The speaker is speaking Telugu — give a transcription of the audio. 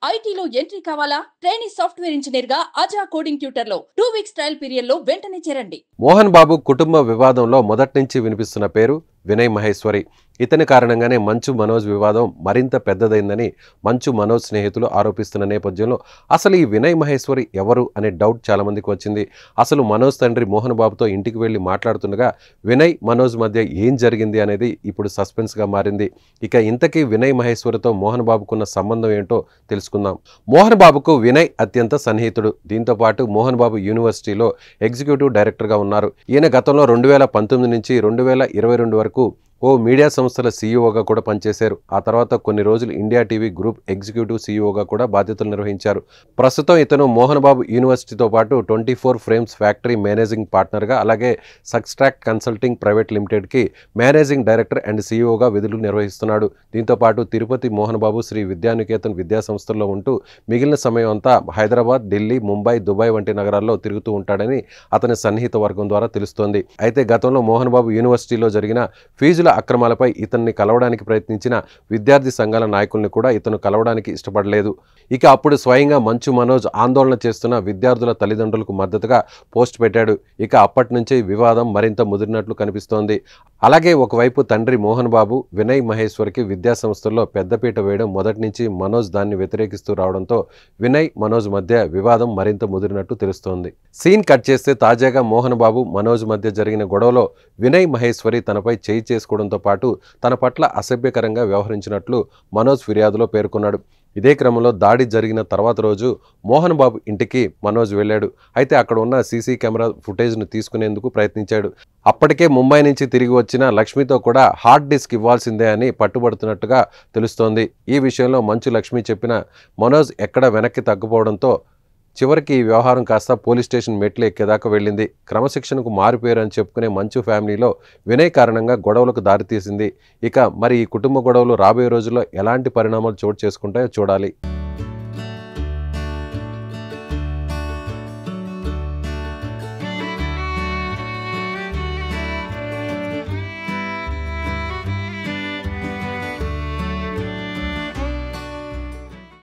ఐటీలో ఎంట్రీ కావాలా? ట్రైనీ సాఫ్ట్వేర్ ఇంజనీర్ గా అజా కోడింగ్ ట్యూటర్ లో 2 వీక్స్ ట్రయల్ పీరియడ్ లో వెంటనే చేరండి. మోహన్ బాబు కుటుంబ వివాదంలో మొదటి నుంచి వినిపిస్తున్న పేరు వినయ్ మహేశ్వరి. ఇతని కారణంగానే మంచు మనోజ్ వివాదం మరింత పెద్దదైందని మంచు మనోజ్ స్నేహితులు ఆరోపిస్తున్న నేపథ్యంలో అసలు ఈ వినయ్ మహేశ్వరి ఎవరు అనే డౌట్ చాలా మందికి వచ్చింది. అసలు మనోజ్ తండ్రి మోహన్ బాబుతో ఇంటికి వెళ్లి మాట్లాడుతుండగా వినయ్ మనోజ్ మధ్య ఏం జరిగింది అనేది ఇప్పుడు సస్పెన్స్ గా మారింది. ఇక ఇంతకీ వినయ్ మహేశ్వరితో మోహన్ బాబుకున్న సంబంధం ఏంటో తెలుసుకుందాం. మోహన్ బాబుకు వినయ్ అత్యంత సన్నిహితుడు. దీంతో పాటు మోహన్ బాబు యూనివర్సిటీలో ఎగ్జిక్యూటివ్ డైరెక్టర్గా ఉన్నారు. ఈయన గతంలో 2019 నుంచి 2022 వరకు ఓ మీడియా సంస్థల సీఈఓగా కూడా పనిచేశారు. ఆ తర్వాత కొన్ని రోజులు ఇండియా టీవీ గ్రూప్ ఎగ్జిక్యూటివ్ సీఈఓగా కూడా బాధ్యతలు నిర్వహించారు. ప్రస్తుతం ఇతను మోహన్ బాబు యూనివర్సిటీతో పాటు 24 ఫ్రేమ్స్ ఫ్యాక్టరీ మేనేజింగ్ పార్ట్నర్గా, అలాగే సక్స్ట్రాక్ కన్సల్టింగ్ ప్రైవేట్ లిమిటెడ్కి మేనేజింగ్ డైరెక్టర్ అండ్ సీఈఓగా విధులు నిర్వహిస్తున్నాడు. దీంతో పాటు తిరుపతి మోహన్ బాబు శ్రీ విద్యానికేతన్ విద్యా సంస్థల్లో ఉంటూ మిగిలిన సమయం అంతా హైదరాబాద్, ఢిల్లీ, ముంబై, దుబాయ్ వంటి నగరాల్లో తిరుగుతూ ఉంటాడని అతని సన్నిహిత వర్గం ద్వారా తెలుస్తోంది. అయితే గతంలో మోహన్ బాబు యూనివర్సిటీలో జరిగిన ఫీజుల అక్రమాలపై ఇతన్ని కలవడానికి ప్రయత్నించిన విద్యార్థి సంఘాల నాయకుల్ని కూడా ఇతను కలవడానికి ఇష్టపడలేదు. ఇక అప్పుడు స్వయంగా మంచు మనోజ్ ఆందోళన చేస్తున్న విద్యార్థుల తల్లిదండ్రులకు మద్దతుగా పోస్ట్ పెట్టాడు. ఇక అప్పటి నుంచి వివాదం మరింత ముదిరినట్లు కనిపిస్తోంది. అలాగే ఒకవైపు తండ్రి మోహన్ బాబు వినయ్ మహేశ్వరికి విద్యా సంస్థల్లో పెద్దపీట వేయడం మొదటి నుంచి మనోజ్ దాన్ని వ్యతిరేకిస్తూ రావడంతో వినయ్ మనోజ్ మధ్య వివాదం మరింత ముదిరినట్టు తెలుస్తోంది. సీన్ కట్ చేస్తే తాజాగా మోహన్ బాబు మనోజ్ మధ్య జరిగిన గొడవలో వినయ్ మహేశ్వరి తనపై చేయి చేసుకోవడంతో పాటు తన పట్ల అసభ్యకరంగా వ్యవహరించినట్లు మనోజ్ ఫిర్యాదులో పేర్కొన్నాడు. ఇదే క్రమంలో దాడి జరిగిన తర్వాత రోజు మోహన్ బాబు ఇంటికి మనోజ్ వెళ్ళాడు. అయితే అక్కడ ఉన్న సీసీ కెమెరా ఫుటేజ్ను తీసుకునేందుకు ప్రయత్నించాడు. అప్పటికే ముంబై నుంచి తిరిగి వచ్చిన లక్ష్మితో కూడా హార్డ్ డిస్క్ ఇవ్వాల్సిందే అని పట్టుబడుతున్నట్టుగా తెలుస్తోంది. ఈ విషయంలో మంచు లక్ష్మి చెప్పిన మనోజ్ ఎక్కడ వెనక్కి తగ్గిపోవడంతో చివరికి ఈ వ్యవహారం కాస్త పోలీస్ స్టేషన్ మెట్లు ఎక్కేదాకా వెళ్ళింది. క్రమశిక్షణకు మారిపోయారు అని చెప్పుకునే మంచు ఫ్యామిలీలో వినయ్ కారణంగా గొడవలకు దారితీసింది. ఇక మరి ఈ కుటుంబ గొడవలు రాబోయే రోజుల్లో ఎలాంటి పరిణామాలు చోటు చేసుకుంటాయో చూడాలి.